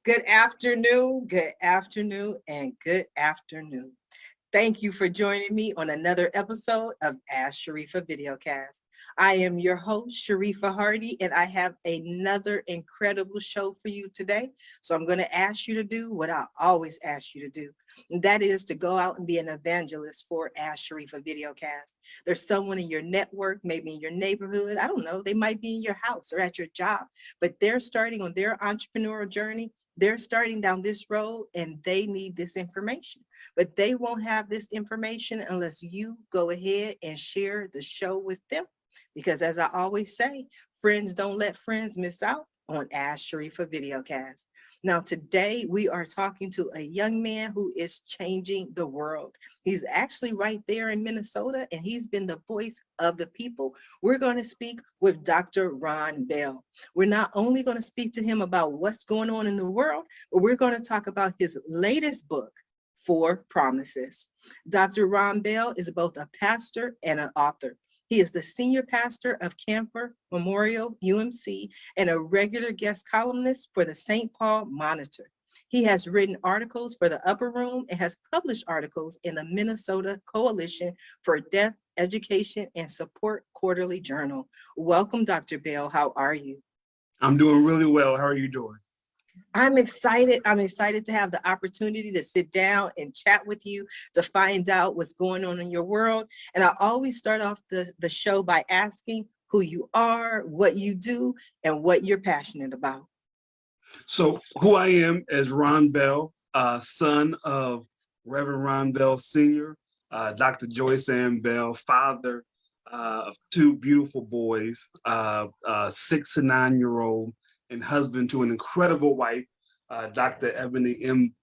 good afternoon, and good afternoon. Thank you for joining me on another episode of Ask Sharifah Videocast. I am your host, Sharifah Hardie, and I have another incredible show for you today. So I'm going to ask you to do what I always ask you to do, and that is to go out and be an evangelist for Ask Sharifah Videocast. There's someone in your network, maybe in your neighborhood, I don't know, they might be in your house or at your job, but they're starting on their entrepreneurial journey. They're starting down this road and they need this information, but they won't have this information unless you go ahead and share the show with them. Because as I always say, friends don't let friends miss out on Ask Sharifah Videocast. Now, today we are talking to a young man who is changing the world. He's actually right there in Minnesota, and he's been the voice of the people. We're going to speak with Dr. Ron Bell. We're not only going to speak to him about what's going on in the world, but we're going to talk about his latest book, Four Promises. Dr. Ron Bell is both a pastor and an author. He is the senior pastor of Camphor Memorial UMC and a regular guest columnist for the St. Paul Monitor. He has written articles for the Upper Room and has published articles in the Minnesota Coalition for Deaf Education and Support Quarterly Journal. Welcome, Dr. Bell. How are you? I'm doing really well. How are you doing? I'm excited. I'm excited to have the opportunity to sit down and chat with you to find out what's going on in your world. And I always start off the show by asking who you are, what you do, and what you're passionate about. So who I am is Ron Bell, son of Reverend Ron Bell Sr., Dr. Joyce Ann Bell, father of two beautiful boys, 6 and 9-year-old, and husband to an incredible wife, Dr. Ebony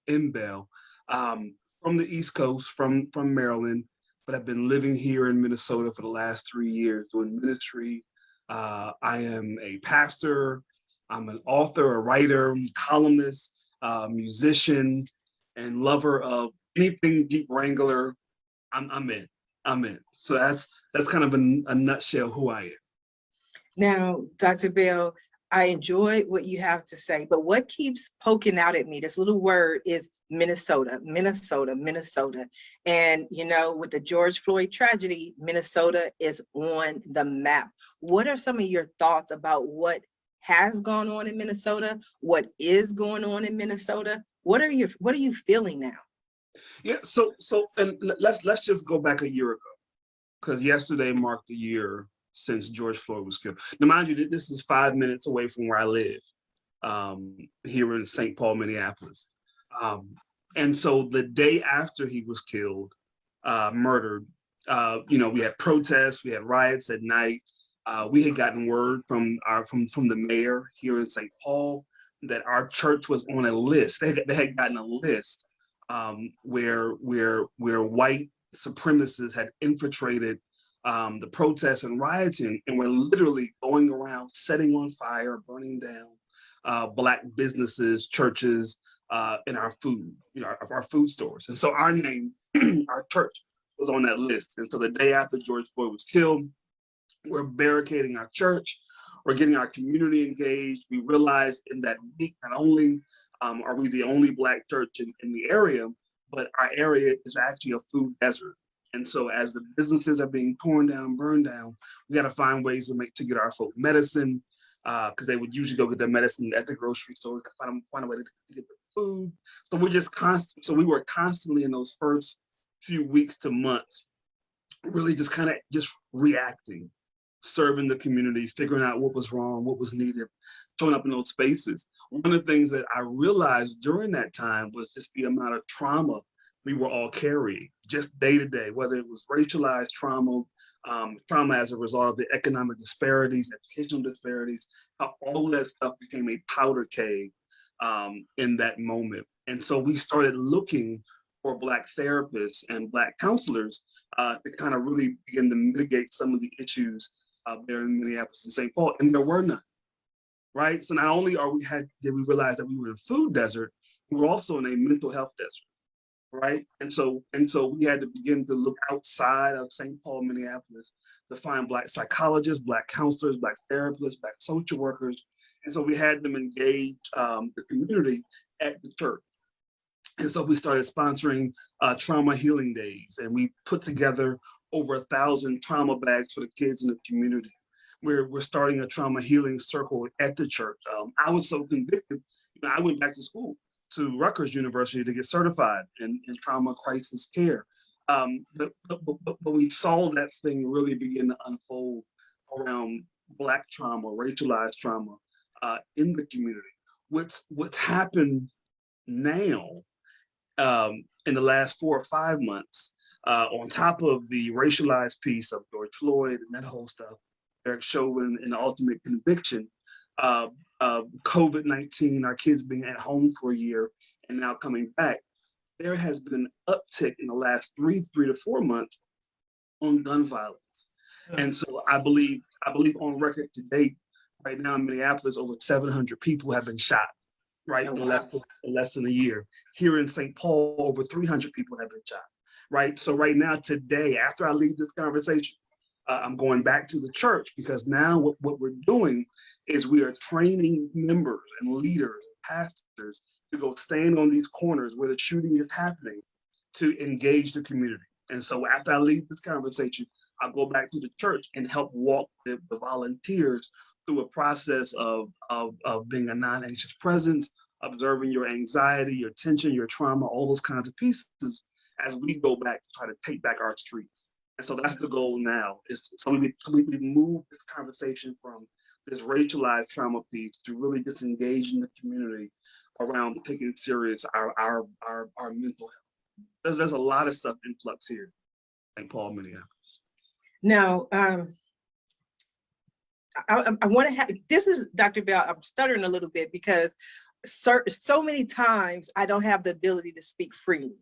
M. Bell, from the East Coast, from Maryland, but I've been living here in Minnesota for the last 3 years doing ministry. I am a pastor, I'm an author, a writer, columnist, musician, and lover of anything Jeep Wrangler. I'm in. So that's kind of a nutshell who I am. Now, Dr. Bell, I enjoy what you have to say, but what keeps poking out at me, this little word is Minnesota, Minnesota, Minnesota. And, you know, with the George Floyd tragedy, Minnesota is on the map. What are some of your thoughts about what has gone on in Minnesota? What is going on in Minnesota? What are you feeling now? Yeah, so and let's just go back a year ago, because yesterday marked a year since George Floyd was killed. Now, mind you, this is 5 minutes away from where I live, here in St. Paul, Minneapolis. And so the day after he was killed, murdered, we had protests, we had riots at night. We had gotten word from the mayor here in St. Paul that our church was on a list. They had gotten a list where white supremacists had infiltrated the protests and rioting, and we're literally going around setting on fire, burning down Black businesses, churches, and our food, our food stores. And so our name, our church, was on that list. And so the day after George Floyd was killed, we're barricading our church, we're getting our community engaged. We realized in that week, not only are we the only Black church in the area, but our area is actually a food desert. And so as the businesses are being torn down, burned down, we got to find ways to get our folk medicine, because they would usually go get their medicine at the grocery store, find a way to get the food. So we were constantly in those first few weeks to months, really just kind of reacting, serving the community, figuring out what was wrong, what was needed, showing up in those spaces. One of the things that I realized during that time was just the amount of trauma we were all carrying, just day to day, whether it was racialized trauma, trauma as a result of the economic disparities, educational disparities, how all that stuff became a powder keg in that moment. And so we started looking for Black therapists and Black counselors to kind of really begin to mitigate some of the issues there in Minneapolis and St. Paul, and there were none, right? So not only did we realize that we were in a food desert, we were also in a mental health desert, right? And so we had to begin to look outside of St. Paul, Minneapolis, to find Black psychologists, Black counselors, Black therapists, Black social workers. And so we had them engage the community at the church. And so we started sponsoring trauma healing days, and we put together over 1,000 trauma bags for the kids in the community. We're starting a trauma healing circle at the church. I was so convicted, I went back to school to Rutgers University to get certified in trauma crisis care. But we saw that thing really begin to unfold around Black trauma, racialized trauma in the community. What's happened now in the last 4 or 5 months, on top of the racialized piece of George Floyd and that whole stuff, Eric Chauvin and the ultimate conviction, COVID-19, our kids being at home for a year and now coming back, there has been an uptick in the last 3 to 4 months on gun violence. And so I believe on record to date, right now in Minneapolis, over 700 people have been shot, right, in less than a year. Here in St. Paul, over 300 people have been shot, right? So right now, today, after I leave this conversation, I'm going back to the church, because now what we're doing is we are training members and leaders, pastors, to go stand on these corners where the shooting is happening to engage the community. And so after I leave this conversation, I'll go back to the church and help walk the volunteers through a process of being a non-anxious presence, observing your anxiety, your tension, your trauma, all those kinds of pieces as we go back to try to take back our streets. And so that's the goal now, is so we move this conversation from this racialized trauma piece to really disengage in the community around taking serious our mental health. There's a lot of stuff in flux here, St. Paul, Minneapolis. Now, I want to have, this is Dr. Bell, I'm stuttering a little bit because so many times I don't have the ability to speak freely.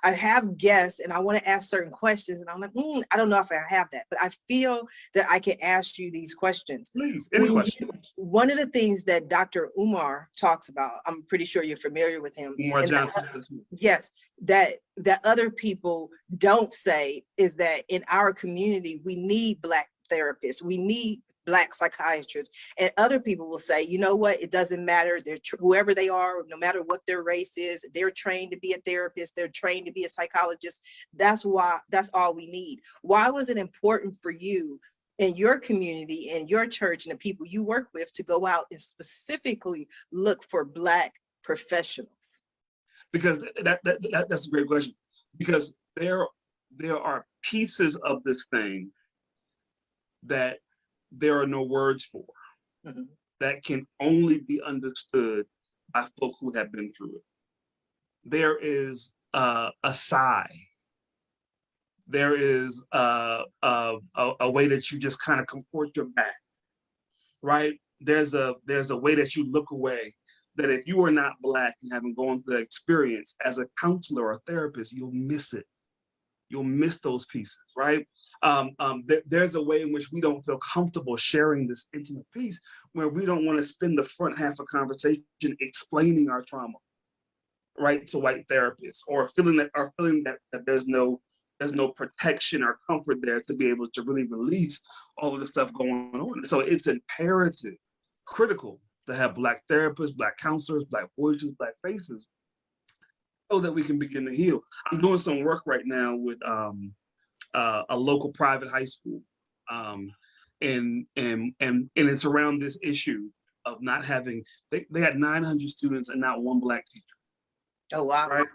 I have guests and I want to ask certain questions and I'm like, I don't know if I have that, but I feel that I can ask you these questions. Please, any question. One of the things that Dr. Umar talks about, I'm pretty sure you're familiar with him. Umar Johnson. Yes, that other people don't say is that in our community, we need Black therapists. We need Black psychiatrists, and other people will say, you know what, it doesn't matter. They're whoever they are, no matter what their race is, they're trained to be a therapist, they're trained to be a psychologist. That's all we need. Why was it important for you in your community and your church and the people you work with to go out and specifically look for Black professionals? Because that's a great question. Because there are pieces of this thing that there are no words for, that can only be understood by folk who have been through it. There is a sigh. There is a way that you just kind of comport your back, right? There's a way that you look away, that if you are not Black and haven't gone through that experience as a counselor or therapist, you'll miss it. You'll miss those pieces, right? There's a way in which we don't feel comfortable sharing this intimate piece, where we don't want to spend the front half of conversation explaining our trauma, right, to white therapists, or feeling that there's no protection or comfort there to be able to really release all of the stuff going on. So it's imperative, critical, to have Black therapists, Black counselors, Black voices, Black faces, so that we can begin to heal. I'm doing some work right now with a local private high school, and it's around this issue of not having. They had 900 students and not one Black teacher. Oh wow! Right?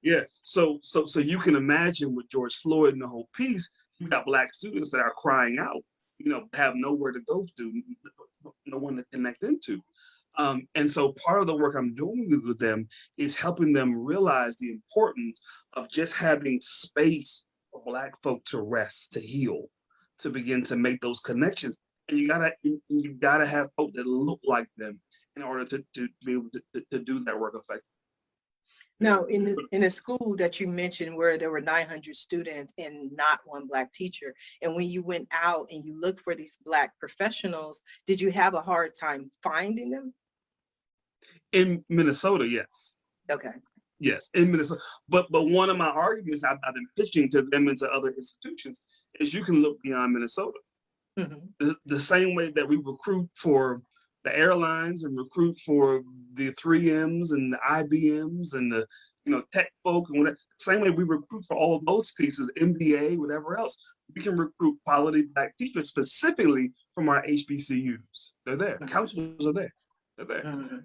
Yeah. So you can imagine with George Floyd and the whole piece, you got Black students that are crying out, have nowhere to go to, no one to connect into. And so part of the work I'm doing with them is helping them realize the importance of just having space for Black folk to rest, to heal, to begin to make those connections. And you gotta have folk that look like them in order to be able to do that work effectively. Now, in the school that you mentioned where there were 900 students and not one Black teacher, and when you went out and you looked for these Black professionals, did you have a hard time finding them? In Minnesota, yes. Okay. Yes, in Minnesota. But one of my arguments I've been pitching to them and to other institutions is you can look beyond Minnesota. The same way that we recruit for the airlines and recruit for the 3Ms and the IBMs and the tech folk and whatever. Same way we recruit for all of those pieces, MBA, whatever else. We can recruit quality Black teachers specifically from our HBCUs. They're there. Counselors are there. They're there. Mm-hmm.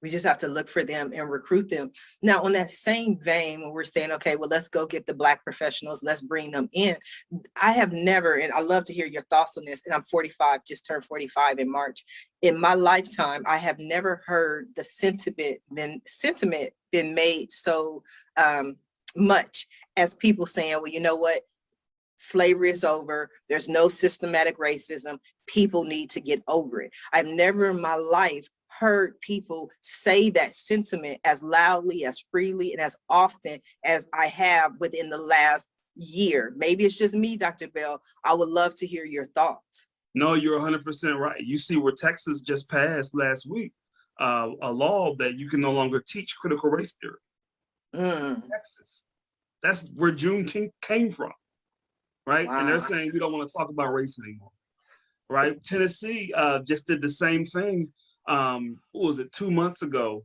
We just have to look for them and recruit them. Now, on that same vein, when we're saying, okay, well, let's go get the Black professionals, let's bring them in. I have never, and I love to hear your thoughts on this, and I'm 45, just turned 45 in March. In my lifetime, I have never heard the sentiment been made so much as people saying, well, you know what? Slavery is over. There's no systematic racism. People need to get over it. I've never in my life heard people say that sentiment as loudly, as freely, and as often as I have within the last year. Maybe it's just me, Dr. Bell. I would love to hear your thoughts. No, you're 100% right. You see where Texas just passed last week, a law that you can no longer teach critical race theory. Texas. That's where Juneteenth came from, right? Wow. And they're saying we don't want to talk about race anymore, right? Tennessee just did the same thing. What was it, 2 months ago,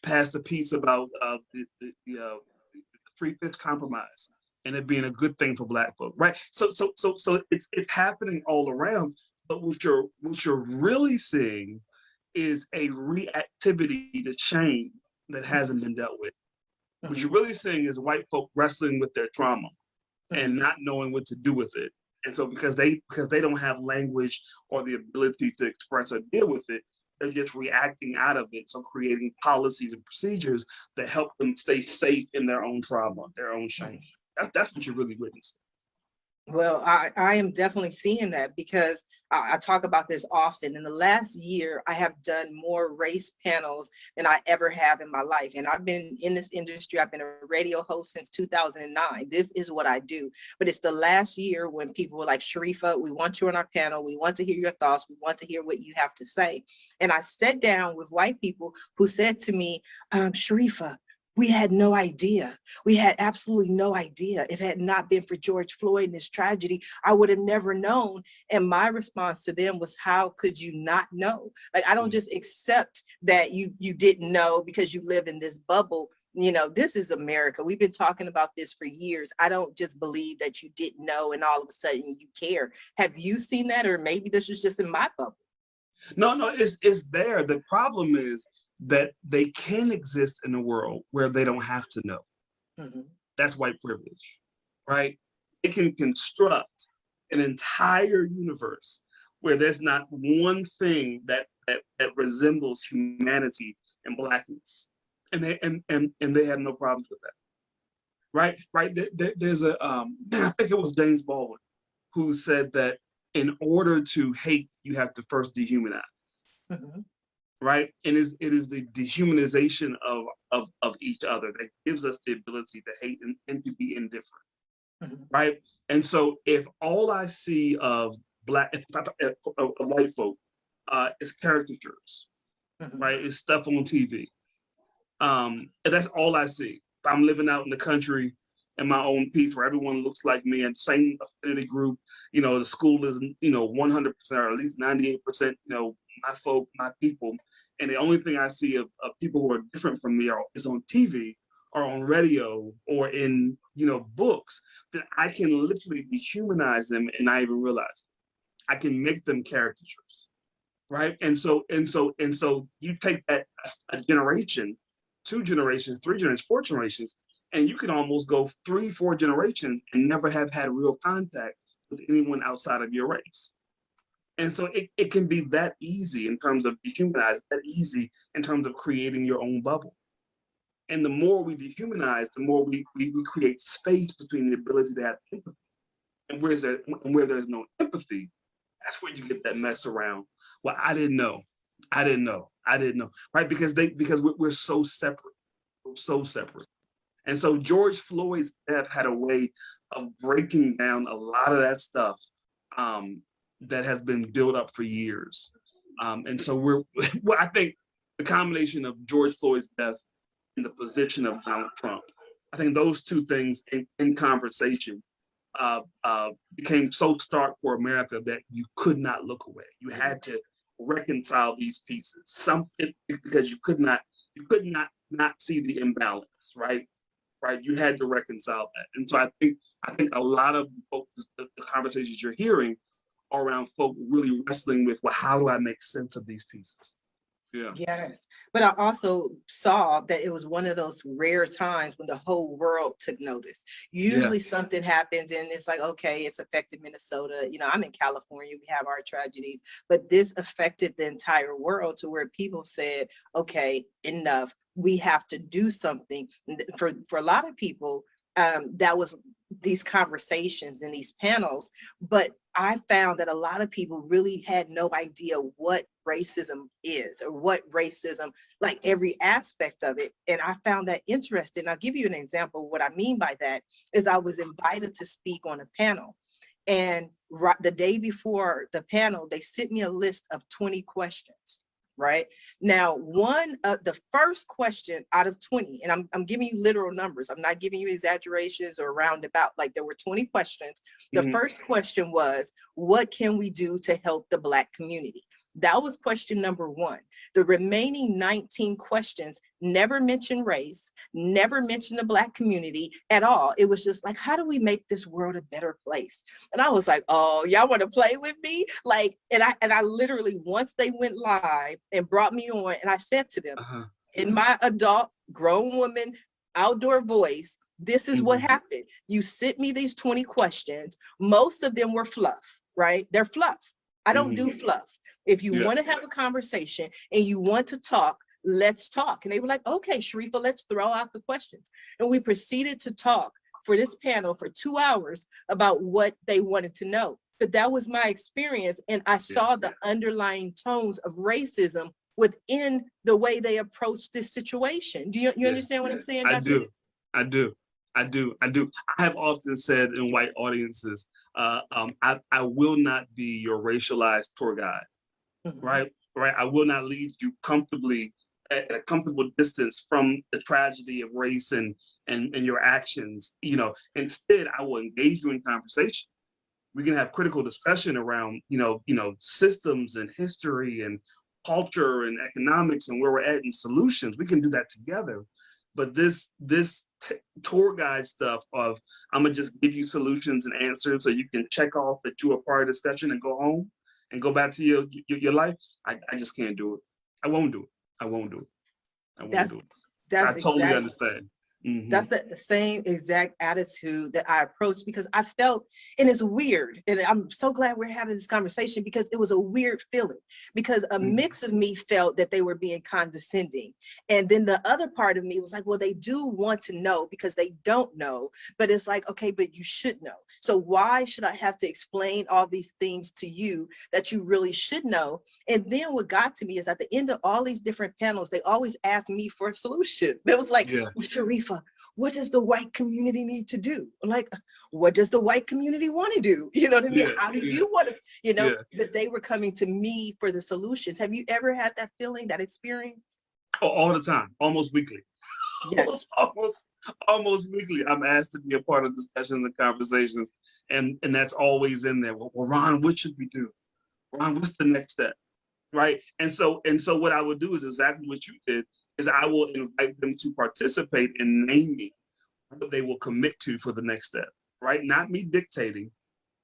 passed a piece about the 3/5 compromise and it being a good thing for Black folk, right? So it's happening all around. But what you're really seeing is a reactivity to change that hasn't been dealt with. What you're really seeing is white folk wrestling with their trauma and not knowing what to do with it. And so because they don't have language or the ability to express or deal with it, they're just reacting out of it. So creating policies and procedures that help them stay safe in their own trauma, their own shame. That's what you're really witnessing. Well, I am definitely seeing that because I talk about this often. In the last year, I have done more race panels than I ever have in my life. And I've been in this industry. I've been a radio host since 2009. This is what I do. But it's the last year when people were like, Sharifah, we want you on our panel. We want to hear your thoughts. We want to hear what you have to say. And I sat down with white people who said to me, Sharifah, we had no idea. We had absolutely no idea. If it had not been for George Floyd and this tragedy, I would have never known. And my response to them was, how could you not know? Like, I don't just accept that you didn't know because you live in this bubble. You know, this is America. We've been talking about this for years. I don't just believe that you didn't know and all of a sudden you care. Have you seen that? Or maybe this is just in my bubble. No, it's there. The problem is that they can exist in a world where they don't have to know. That's white privilege, right? They can construct an entire universe where there's not one thing that resembles humanity and Blackness, and they have no problems with that, right? There's a I think it was James Baldwin who said that in order to hate, you have to first dehumanize. Right, and it is the dehumanization of each other that gives us the ability to hate and to be indifferent, right? And so, if all I see of white folk is caricatures, right, is stuff on TV, and that's all I see. If I'm living out in the country in my own piece where everyone looks like me and same affinity group, the school is 100% or at least 98%, my folk, my people. And the only thing I see of people who are different from me is on TV or on radio or in, books, then I can literally dehumanize them and not even realize it. I can make them caricatures, right? And so you take that a generation, 2 generations, 3 generations, 4 generations, and you can almost go 3, 4 generations and never have had real contact with anyone outside of your race. And so it can be that easy in terms of dehumanizing, that easy in terms of creating your own bubble. And the more we dehumanize, the more we create space between the ability to have empathy. And where there's no empathy, that's where you get that mess around. Well, I didn't know, right? Because we're so separate, And so George Floyd's death had a way of breaking down a lot of that stuff that has been built up for years. And so I think the combination of George Floyd's death and the position of Donald Trump, I think those two things in conversation became so stark for America that you could not look away. You had to reconcile these pieces. Something because you could not see the imbalance, right? Right, you had to reconcile that, and so I think a lot of folks, the conversations you're hearing are around folk really wrestling with, well, how do I make sense of these pieces? Yeah. Yes. But I also saw that it was one of those rare times when the whole world took notice. Usually something happens and it's like, okay, it's affected Minnesota. You know, I'm in California, we have our tragedies, but this affected the entire world to where people said, okay, enough. We have to do something. For a lot of people, that was these conversations and these panels, but I found that a lot of people really had no idea what racism is or what racism, like every aspect of it. And I found that interesting. I'll give you an example. What I mean by that is I was invited to speak on a panel. And the day before the panel, they sent me a list of 20 questions. Right now, one of the first question out of 20, and I'm giving you literal numbers. I'm not giving you exaggerations or roundabout. Like there were 20 questions. The first question was, what can we do to help the Black community? That was question number one. The remaining 19 questions never mentioned race, never mentioned the Black community at all. It was just like, how do we make this world a better place? And I was like, oh, y'all want to play with me? Like, and I literally, once they went live and brought me on, and I said to them, in my adult, grown woman, outdoor voice, this is what happened. You sent me these 20 questions. Most of them were fluff, right? They're fluff. I don't do fluff. If you want to have a conversation and you want to talk, let's talk. And they were like, okay, Sharifah, let's throw out the questions. And we proceeded to talk for this panel for 2 hours about what they wanted to know. But that was my experience. And I saw the underlying tones of racism within the way they approached this situation. Do you understand what I'm saying, Dr.? I do. I have often said in white audiences, I will not be your racialized tour guide, right? I will not lead you comfortably at a comfortable distance from the tragedy of race and your actions. You know, instead, I will engage you in conversation. We can have critical discussion around, systems and history and culture and economics and where we're at and solutions. We can do that together. But this tour guide stuff of, I'm gonna just give you solutions and answers so you can check off that you were part of the discussion and go home and go back to your life. I just can't do it. I won't do it. I totally understand. That's the same exact attitude that I approached, because I felt, and it's weird, and I'm so glad we're having this conversation, because it was a weird feeling, because a mix of me felt that they were being condescending, and then the other part of me was like, well, they do want to know because they don't know, but it's like, okay, but you should know. So why should I have to explain all these things to you that you really should know? And then what got to me is at the end of all these different panels, they always asked me for a solution. It was like, well, Sharifah, what does the white community need to do? Like, what does the white community want to do? You know what I mean? How do you want to, that they were coming to me for the solutions. Have you ever had that feeling, that experience? Oh, all the time, almost weekly. Yes. almost weekly. I'm asked to be a part of discussions and conversations. And that's always in there. Well, Ron, what should we do? Ron, what's the next step? Right. And so what I would do is exactly what you did, is I will invite them to participate in naming what they will commit to for the next step, right? Not me dictating,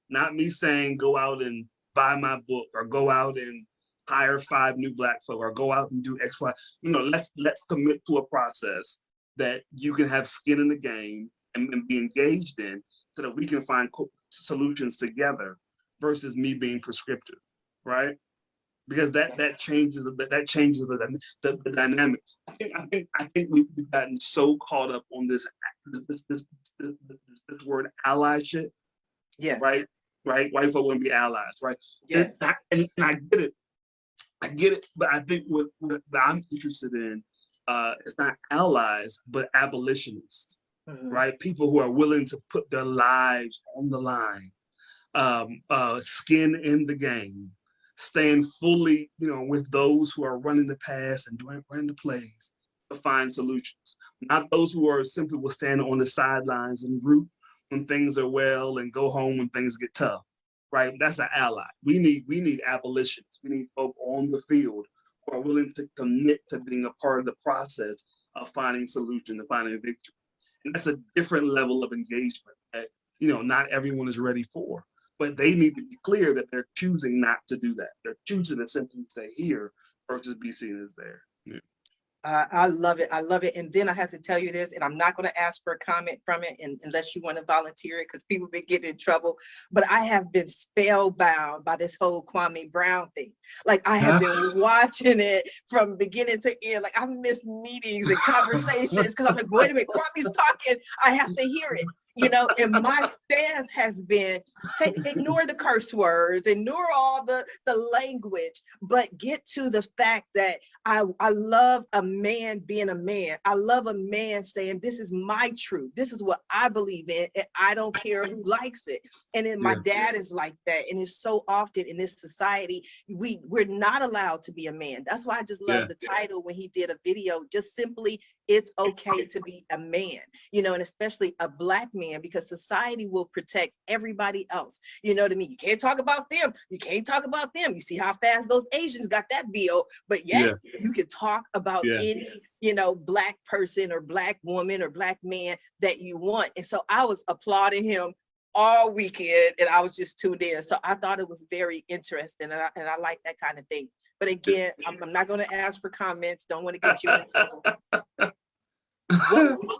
not me saying, go out and buy my book or go out and hire 5 new Black folk or go out and do X, Y. Let's commit to a process that you can have skin in the game and be engaged in, so that we can find solutions together versus me being prescriptive, right? Because that changes the dynamic. I think we've gotten so caught up on this word allyship. Yeah. Right. White folk want to be allies, right? Yes. And I get it. But I think what I'm interested in is not allies, but abolitionists, right? People who are willing to put their lives on the line, skin in the game, staying fully, with those who are running the pass and running the plays to find solutions. Not those who are simply will stand on the sidelines and root when things are well and go home when things get tough. right? That's an ally. We need abolitionists. We need folk on the field who are willing to commit to being a part of the process of finding solution, and finding victory. And that's a different level of engagement that, not everyone is ready for. But they need to be clear that they're choosing not to do that. They're choosing to simply stay here versus be seen as there. Yeah. I love it. I love it. And then I have to tell you this, and I'm not going to ask for a comment from it unless you want to volunteer it, because people been getting in trouble. But I have been spellbound by this whole Kwame Brown thing. Like, I have been watching it from beginning to end. Like, I've missed meetings and conversations because I'm like, wait a minute, Kwame's talking. I have to hear it. And my stance has been ignore the curse words, ignore all the language, but get to the fact that I love a man being a man. I love a man saying, this is my truth. This is what I believe in, and I don't care who likes it. And then my dad is like that. And it's so often in this society, we're not allowed to be a man. That's why I just love the title when he did a video, just simply, it's okay to be a man, and especially a Black man, because society will protect everybody else. You know what I mean? You can't talk about them. You can't talk about them. You see how fast those Asians got that bill, but yet you can talk about any, Black person or Black woman or Black man that you want. And so I was applauding him all weekend, and I was just tuned in. So I thought it was very interesting, and I like that kind of thing. But again, I'm not going to ask for comments. Don't want to get you in trouble.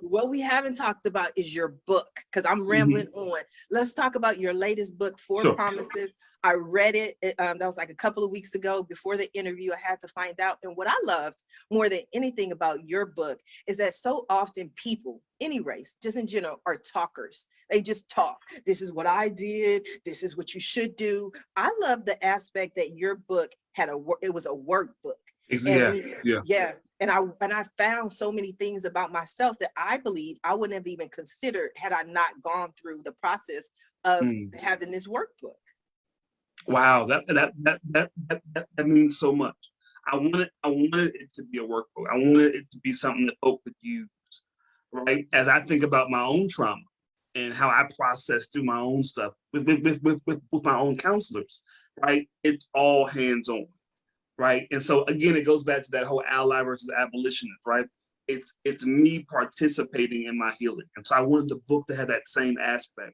What we haven't talked about is your book, because I'm rambling on. Let's talk about your latest book, Four Promises. I read it. That was like a couple of weeks ago before the interview. I had to find out. And what I loved more than anything about your book is that so often people, any race, just in general, are talkers. They just talk. This is what I did. This is what you should do. I love the aspect that your book it was a workbook. And I found so many things about myself that I believe I wouldn't have even considered had I not gone through the process of having this workbook. Wow, that means so much. I wanted it to be a workbook. I wanted it to be something that folk could use, right? As I think about my own trauma and how I process through my own stuff with my own counselors, right? It's all hands-on. Right. And so again, it goes back to that whole ally versus abolitionist, right? It's me participating in my healing. And so I wanted the book to have that same aspect.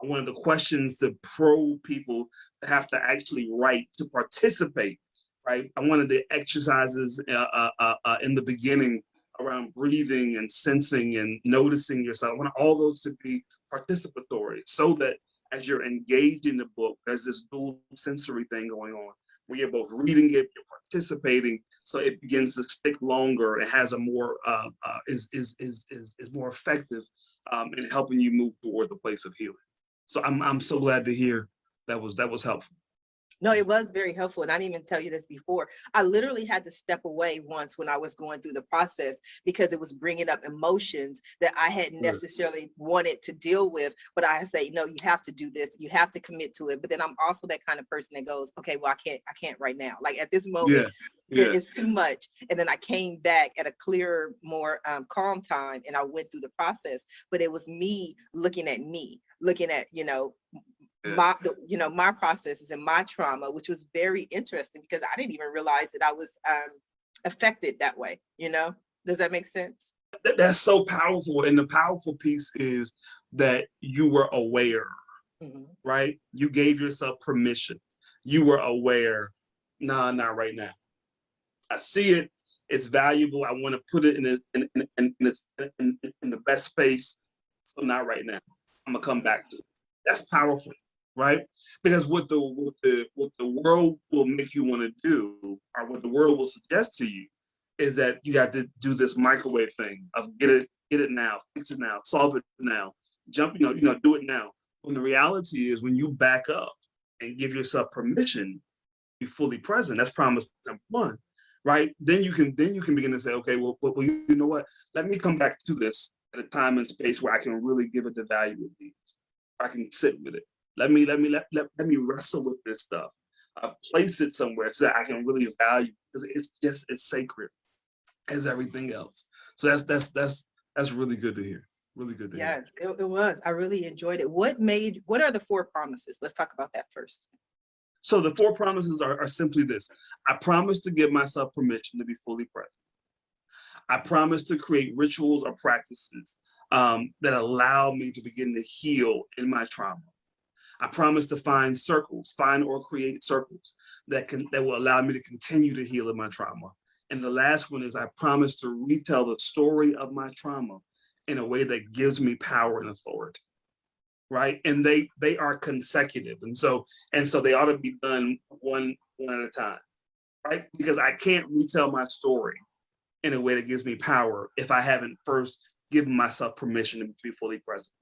I wanted the questions to probe people to have to actually write to participate, right? I wanted the exercises in the beginning around breathing and sensing and noticing yourself. I want all those to be participatory, so that as you're engaged in the book, there's this dual sensory thing going on, where you're both reading it, you're participating, so it begins to stick longer. It has a more is more effective in helping you move toward the place of healing. So I'm so glad to hear that was helpful. No, it was very helpful. And I didn't even tell you this before. I literally had to step away once when I was going through the process, because it was bringing up emotions that I hadn't necessarily wanted to deal with. But I say, no, you have to do this. You have to commit to it. But then I'm also that kind of person that goes, okay, well, I can't right now. Like at this moment, it's too much. And then I came back at a clearer, more calm time, and I went through the process. But it was me, looking at my processes and my trauma, which was very interesting, because I didn't even realize that I was affected that way. Does that make sense? That's so powerful. And the powerful piece is that you were aware, right? You gave yourself permission. You were aware. Nah, not right now. I see it. It's valuable. I want to put it in the best space. So not right now. I'm gonna come back to it. That's powerful. Right? Because what the world will make you want to do, or what the world will suggest to you, is that you got to do this microwave thing of get it now, fix it now, solve it now, do it now. When the reality is, when you back up and give yourself permission to be fully present, that's promise number one, right? Then you can begin to say, okay, well, you know what? Let me come back to this at a time and space where I can really give it the value it needs. I can sit with it. Let me wrestle with this stuff. Place it somewhere so that I can really value, because it's sacred as everything else. So that's really good to hear. Really good to hear. Yes, it was. I really enjoyed it. What are the four promises? Let's talk about that first. So the four promises are simply this. I promise to give myself permission to be fully present. I promise to create rituals or practices that allow me to begin to heal in my trauma. I promise to find or create circles that will allow me to continue to heal in my trauma. And the last one is I promise to retell the story of my trauma in a way that gives me power and authority. Right. And they are consecutive. And so they ought to be done one at a time. Right. Because I can't retell my story in a way that gives me power if I haven't first given myself permission to be fully present.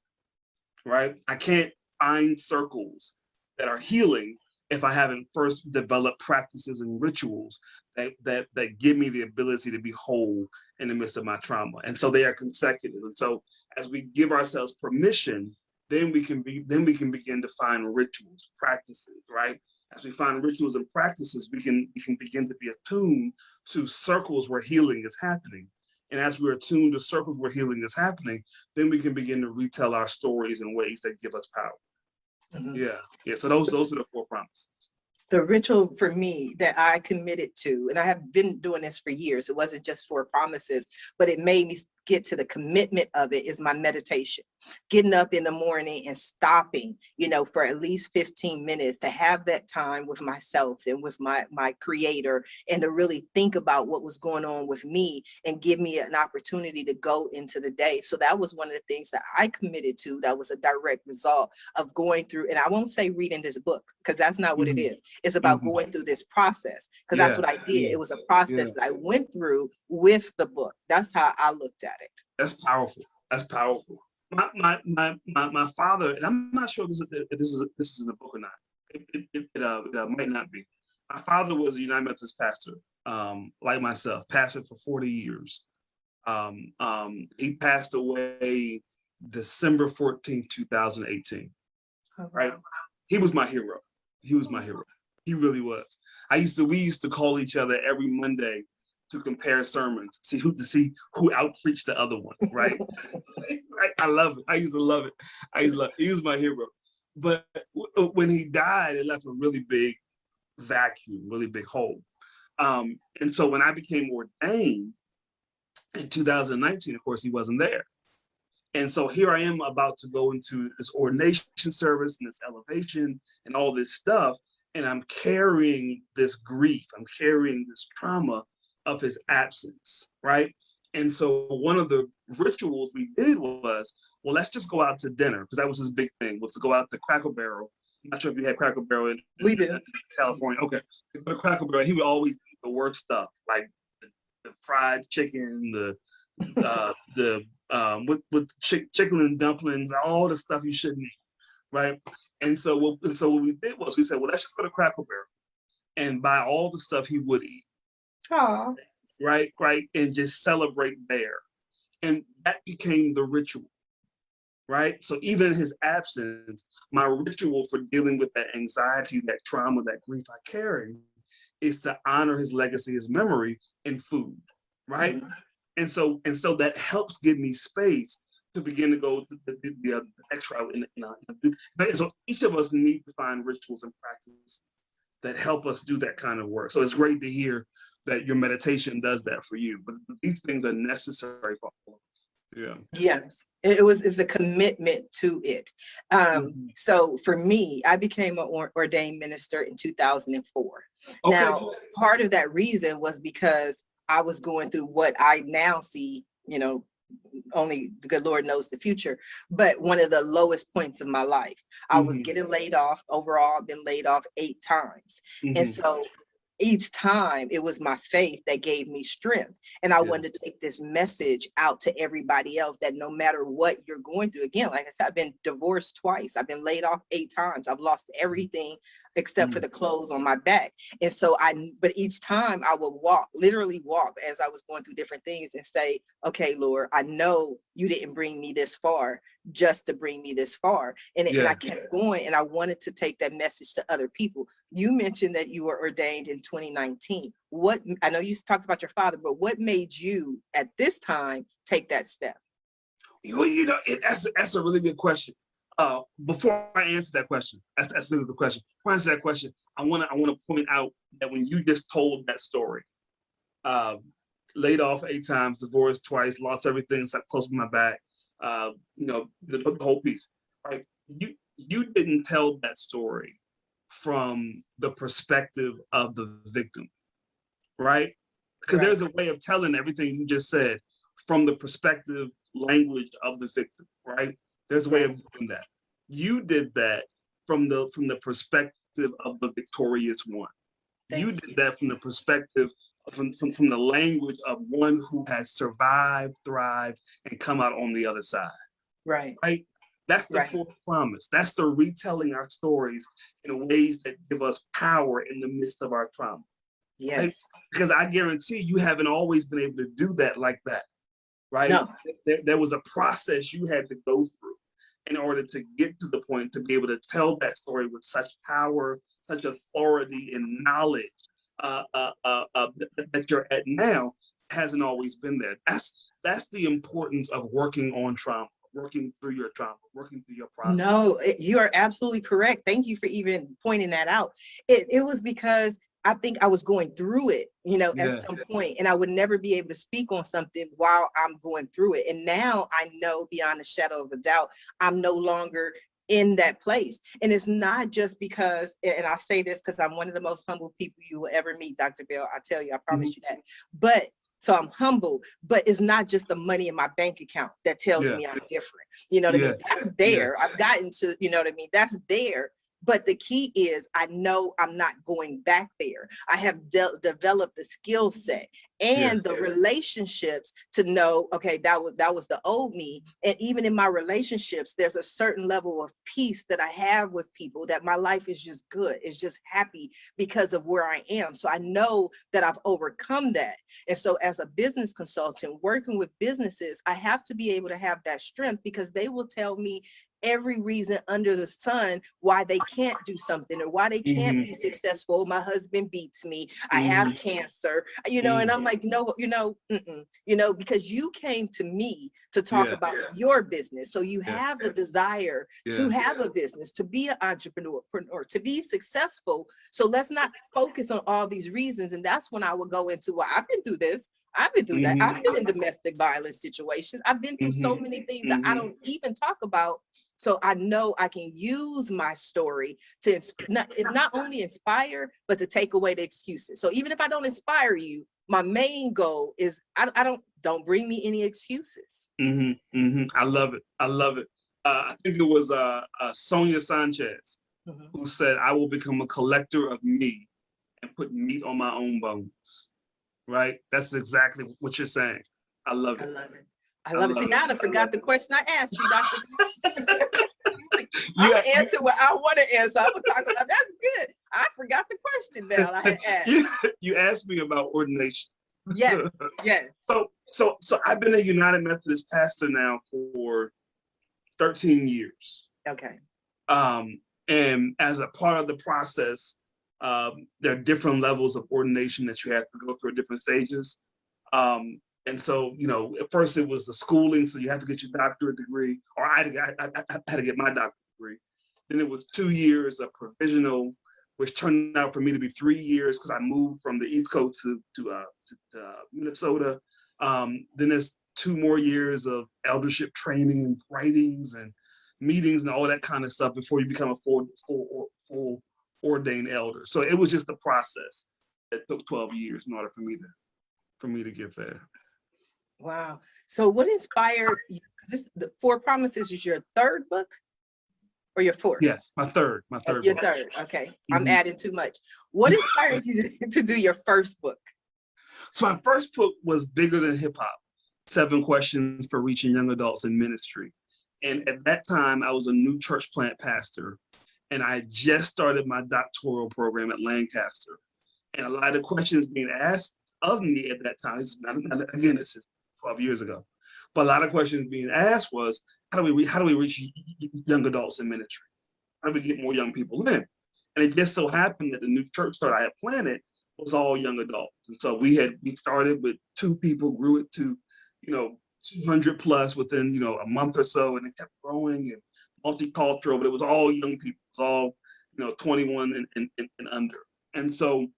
Right. I can't find circles that are healing if I haven't first developed practices and rituals that give me the ability to be whole in the midst of my trauma. And so they are consecutive. And so as we give ourselves permission, then we can begin to find rituals, practices, right? As we find rituals and practices, we can begin to be attuned to circles where healing is happening. And as we're attuned to circles where healing is happening, then we can begin to retell our stories in ways that give us power. Mhm. Yeah. So those are the four promises. The ritual for me that I committed to, and I have been doing this for years, it wasn't just for promises, but it made me get to the commitment of it, is my meditation. Getting up in the morning and stopping, for at least 15 minutes to have that time with myself and with my creator, and to really think about what was going on with me and give me an opportunity to go into the day. So that was one of the things that I committed to. That was a direct result of going through, and I won't say reading this book, because that's not what it is. It's about going through this process, because that's what I did. It was a process that I went through with the book. That's how I looked at it. That's powerful. That's powerful. My father, and I'm not sure if this is in the book or not. It might not be. My father was a United Methodist pastor, like myself, pastored for 40 years. He passed away December 14th, 2018. Right? He was my hero. He was my hero. He really was. We used to call each other every Monday to compare sermons, see who outpreached the other one, right? I love it. I used to love it. He was my hero. But when he died, it left a really big vacuum, really big hole. And so when I became ordained in 2019, of course, he wasn't there. And so here I am about to go into this ordination service and this elevation and all this stuff. And I'm carrying this grief. I'm carrying this trauma of his absence, right? And so one of the rituals we did was, well, let's just go out to dinner, because that was his big thing, was to go out to Cracker Barrel. I'm not sure if you had Cracker Barrel in California. Okay, but Cracker Barrel, he would always eat the worst stuff, like the fried chicken, with chicken and dumplings, all the stuff you shouldn't eat, right? And so what we did was we said, well, let's just go to Cracker Barrel and buy all the stuff he would eat. Aww. Right, and just celebrate there. And that became the ritual, right? So even in his absence, my ritual for dealing with that anxiety, that trauma, that grief I carry is to honor his legacy, his memory in food, right? Mm-hmm. And so that helps give me space to begin to go the next route. So each of us need to find rituals and practices that help us do that kind of work. So it's great to hear that your meditation does that for you, but these things are necessary for all of us. Yeah. Yes, it's a commitment to it. So for me, I became an ordained minister in 2004. Okay. Now, part of that reason was because I was going through what I now see, only the good Lord knows the future, but one of the lowest points of my life. I was getting laid off. Overall, I've been laid off 8 times. And so each time it was my faith that gave me strength. And I wanted to take this message out to everybody else, that no matter what you're going through, again, like I said, I've been divorced twice. I've been laid off 8 times. I've lost everything except for the clothes on my back. And so but each time I would literally walk as I was going through different things and say, okay, Lord, I know you didn't bring me this far just to bring me this far. And I kept going, and I wanted to take that message to other people. You mentioned that you were ordained in 2019. I know you talked about your father, but what made you at this time take that step? That's a really good question. Before I answer that question, that's a really good question. Before I answer that question, I wanna point out that when you just told that story, laid off 8 times, divorced twice, lost everything, sat close to my back, the whole piece, right? You didn't tell that story from the perspective of the victim, right? Because Right. there's a way of telling everything you just said from the perspective language of the victim, right? There's a way of doing that. You did that from the perspective of the victorious one. You did that from the perspective from the language of one who has survived, thrived, and come out on the other side. Right. Right? That's the fourth promise. That's the retelling our stories in ways that give us power in the midst of our trauma. Yes. Right? Because I guarantee you haven't always been able to do that like that. Right? No. There was a process you had to go through in order to get to the point to be able to tell that story with such power, such authority and knowledge that you're at now hasn't always been there. That's the importance of working on trauma, working through your trauma, working through your process. No, you are absolutely correct. Thank you for even pointing that out. It was because I think I was going through it, at some point, and I would never be able to speak on something while I'm going through it. And now I know beyond a shadow of a doubt, I'm no longer in that place. And it's not just because, and I say this because I'm one of the most humble people you will ever meet, Dr. Bell. I tell you, I promise you that. But so I'm humble, but it's not just the money in my bank account that tells me I'm different. You know what I mean? That's there. I've gotten to, you know what I mean? That's there. But the key is I know I'm not going back there. I have developed the skill set and the relationships to know, okay, that was the old me. And even in my relationships, there's a certain level of peace that I have with people, that my life is just good. It's just happy because of where I am. So I know that I've overcome that. And so as a business consultant working with businesses, I have to be able to have that strength, because they will tell me every reason under the sun why they can't do something or why they can't be successful. My husband beats me. I have cancer, and I'm like, no, because you came to me to talk about your business. So you have the desire to have a business, to be an entrepreneur, to be successful. So let's not focus on all these reasons. And that's when I would go into, well, I've been through this. I've been through that. I've been in domestic violence situations. I've been through so many things that I don't even talk about. So I know I can use my story to not only inspire, but to take away the excuses. So even if I don't inspire you, my main goal is don't bring me any excuses. I love it. I love it. I think it was Sonia Sanchez who said, "I will become a collector of me and put meat on my own bones." Right? That's exactly what you're saying. I love it. I love it. I love it. See, now I forgot the question I asked you, Dr. I'm gonna answer what I want to answer. I'm gonna talk about that's good. I forgot the question, Val. I had asked. You asked me about ordination. Yes, yes. So I've been a United Methodist pastor now for 13 years. Okay. And as a part of the process, there are different levels of ordination that you have to go through at different stages. And so, at first it was the schooling, so you have to get your doctorate degree, or I had to get my doctorate degree. Then it was 2 years of provisional, which turned out for me to be 3 years because I moved from the East Coast to Minnesota. Then there's 2 more years of eldership training and writings and meetings and all that kind of stuff before you become a full ordained elder. So it was just a process that took 12 years in order for me to get there. Wow. So what inspired you? The 4 Promises is your 3rd book or your 4th? Yes, my third Your book. 3rd. Okay. I'm adding too much. What inspired you to do your 1st book? So my first book was bigger than hip hop, 7 Questions for Reaching Young Adults in Ministry. And at that time, I was a new church plant pastor, and I just started my doctoral program at Lancaster. And a lot of the questions being asked of me at that time, this is 12 years ago, but a lot of questions being asked was, how do we reach young adults in ministry? How do we get more young people in? And it just so happened that the new church start I had planted was all young adults. And so we started with 2 people, grew it to, 200 plus within, a month or so, and it kept growing and multicultural, but it was all young people. It was all, 21 and under. And so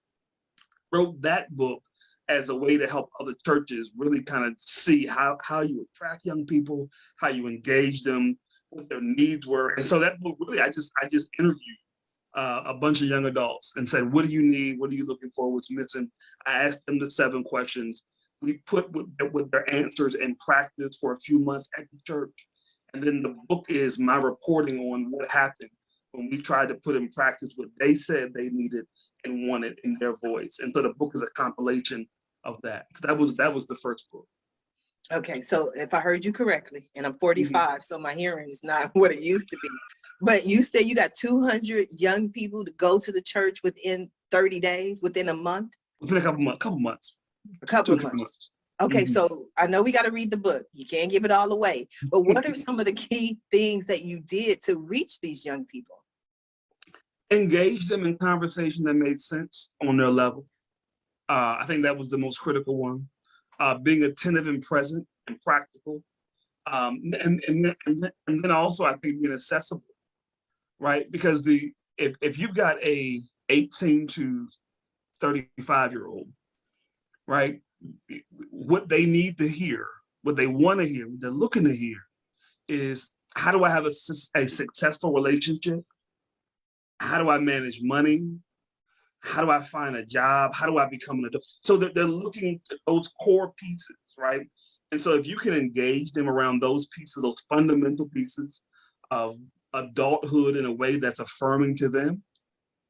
wrote that book as a way to help other churches really kind of see how you attract young people, how you engage them, what their needs were. And so that book really, I just interviewed a bunch of young adults and said, what do you need? What are you looking for? What's missing? I asked them the 7 questions. We put with their answers in practice for a few months at the church. And then the book is my reporting on what happened when we tried to put in practice what they said they needed and wanted in their voice. And so the book is a compilation of that. So that was the first book. Okay, so if I heard you correctly, and I'm 45, so my hearing is not what it used to be, but you said you got 200 young people to go to the church within 30 days, within a month? Within a couple months. A couple of months. Okay, so I know we got to read the book. You can't give it all away, but what are some of the key things that you did to reach these young people? Engage them in conversation that made sense on their level. I think that was the most critical one. Being attentive and present and practical. And then also I think being accessible, right? Because if you've got a 18 to 35-year-old, right? What they need to hear, what they want to hear, what they're looking to hear is, how do I have a successful relationship? How do I manage money? How do I find a job? How do I become an adult? So that they're looking at those core pieces, right? And so if you can engage them around those pieces, those fundamental pieces of adulthood in a way that's affirming to them,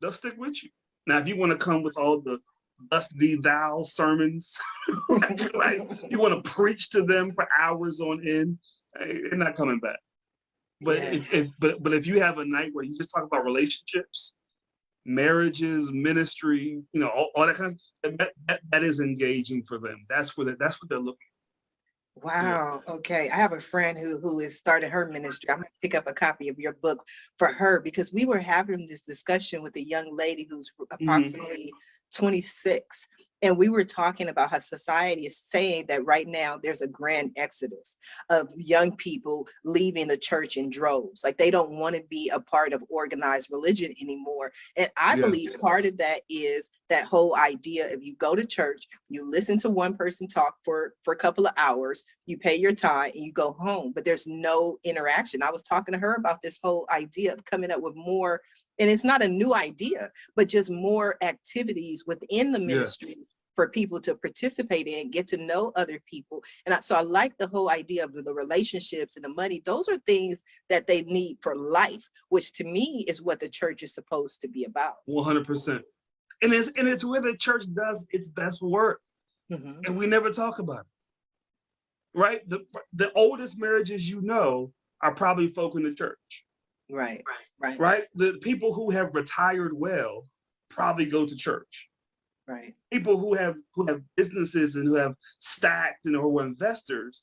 they'll stick with you. Now, if you want to come with all the thus thee thou sermons, right? You want to preach to them for hours on end, they're not coming back. But but if you have a night where you just talk about relationships, marriages, ministry, all that kind of stuff, that is engaging for them. That's what they're looking for. Wow. Okay. I have a friend who has started her ministry. I'm going to pick up a copy of your book for her, because we were having this discussion with a young lady who's approximately 26. And we were talking about how society is saying that right now there's a grand exodus of young people leaving the church in droves. Like, they don't want to be a part of organized religion anymore. And I believe part of that is that whole idea of, you go to church, you listen to one person talk for a couple of hours, you pay your time and you go home, but there's no interaction. I was talking to her about this whole idea of coming up with more, and it's not a new idea, but just more activities within the ministry for people to participate in, get to know other people. And so I like the whole idea of the relationships and the money. Those are things that they need for life, which to me is what the church is supposed to be about. 100%. And it's where the church does its best work. And we never talk about it. Right? The oldest marriages are probably folk in the church. Right. The people who have retired well probably go to church. Right. People who have businesses and who have stacked and who are investors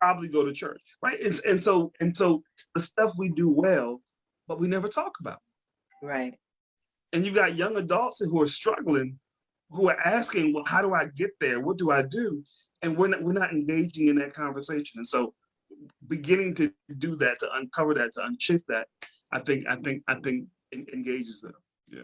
probably go to church. Right. And so the stuff we do well, but we never talk about. Right. And you've got young adults who are struggling, who are asking, well, how do I get there? What do I do? And we're not engaging in that conversation. And so beginning to do that, to uncover that, to unshift that, I think engages them. Yeah.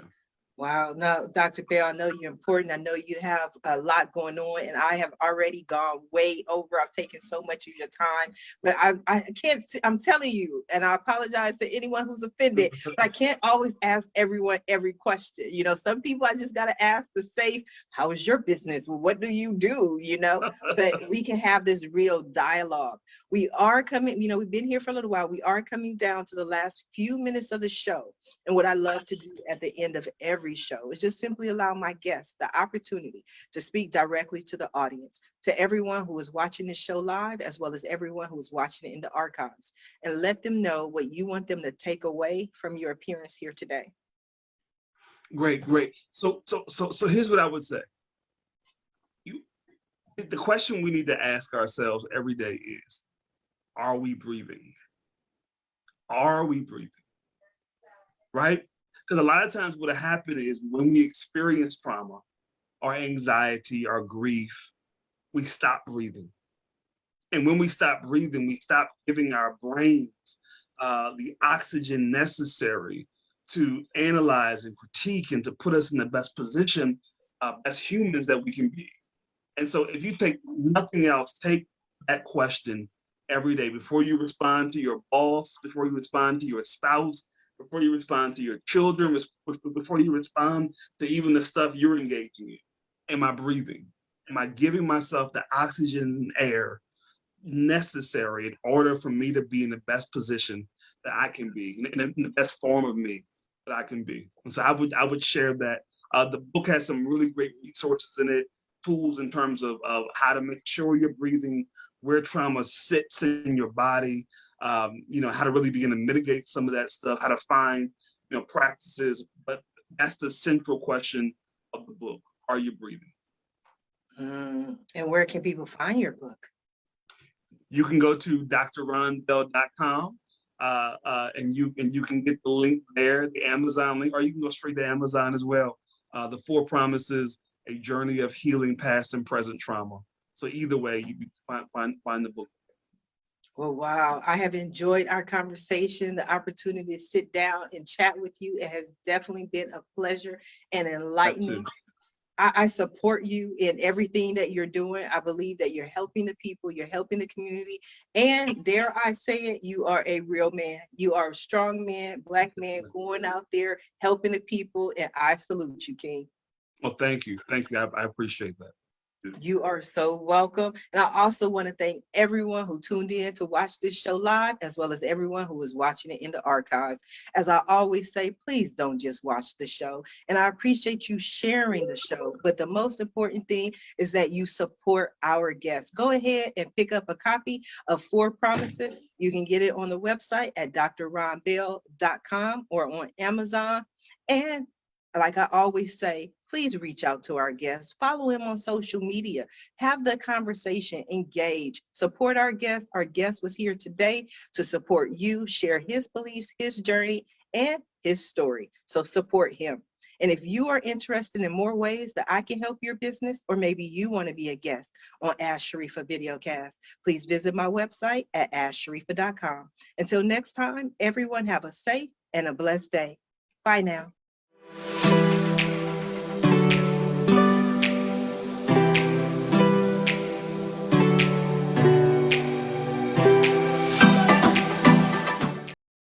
Wow. Now, Dr. Bell, I know you're important. I know you have a lot going on, and I have already gone way over. I've taken so much of your time, but I can't, I'm telling you, and I apologize to anyone who's offended, but I can't always ask everyone every question. Some people I just got to ask the safe, how is your business? Well, what do you do? But we can have this real dialogue. We are coming, we've been here for a little while. We are coming down to the last few minutes of the show. And what I love to do at the end of every show is just simply allow my guests the opportunity to speak directly to the audience, to everyone who is watching this show live, as well as everyone who is watching it in the archives, and let them know what you want them to take away from your appearance here today. Great. So here's what I would say. The question we need to ask ourselves every day is, are we breathing? Are we breathing? Right? Because a lot of times what happens is, when we experience trauma or anxiety or grief, we stop breathing. And when we stop breathing, we stop giving our brains the oxygen necessary to analyze and critique and to put us in the best position as humans that we can be. And so if you take nothing else, take that question every day before you respond to your boss, before you respond to your spouse, before you respond to your children, before you respond to even the stuff you're engaging in. Am I breathing? Am I giving myself the oxygen and air necessary in order for me to be in the best position that I can be, in the best form of me that I can be? And so I would share that. The book has some really great resources in it, tools in terms of how to make sure you're breathing, where trauma sits in your body, you know, how to really begin to mitigate some of that stuff, how to find, you know, practices. But that's the central question of the book. Are you breathing? And where can people find your book? You can go to drronbell.com and you can get the link there, the Amazon link, or you can go straight to Amazon as well. The 4 Promises, A Journey of Healing Past and Present Trauma. So either way, you can find the book. Well, wow, I have enjoyed our conversation, the opportunity to sit down and chat with you. It has definitely been a pleasure and enlightening. I support you in everything that you're doing. I believe that you're helping the people, you're helping the community, and dare I say it, you are a real man. You are a strong man, Black man, going out there, helping the people, and I salute you, King. Well, thank you. Thank you. I appreciate that. You are so welcome. And I also want to thank everyone who tuned in to watch this show live, as well as everyone who is watching it in the archives. As I always say, please don't just watch the show. And I appreciate you sharing the show. But the most important thing is that you support our guests. Go ahead and pick up a copy of 4 Promises. You can get it on the website at drronbell.com or on Amazon. And like I always say, please reach out to our guests, follow him on social media, have the conversation, engage, support our guest. Our guest was here today to support you, share his beliefs, his journey, and his story. So support him. And if you are interested in more ways that I can help your business, or maybe you want to be a guest on Ask Sharifah Videocast, please visit my website at asksharifah.com. Until next time, everyone have a safe and a blessed day. Bye now.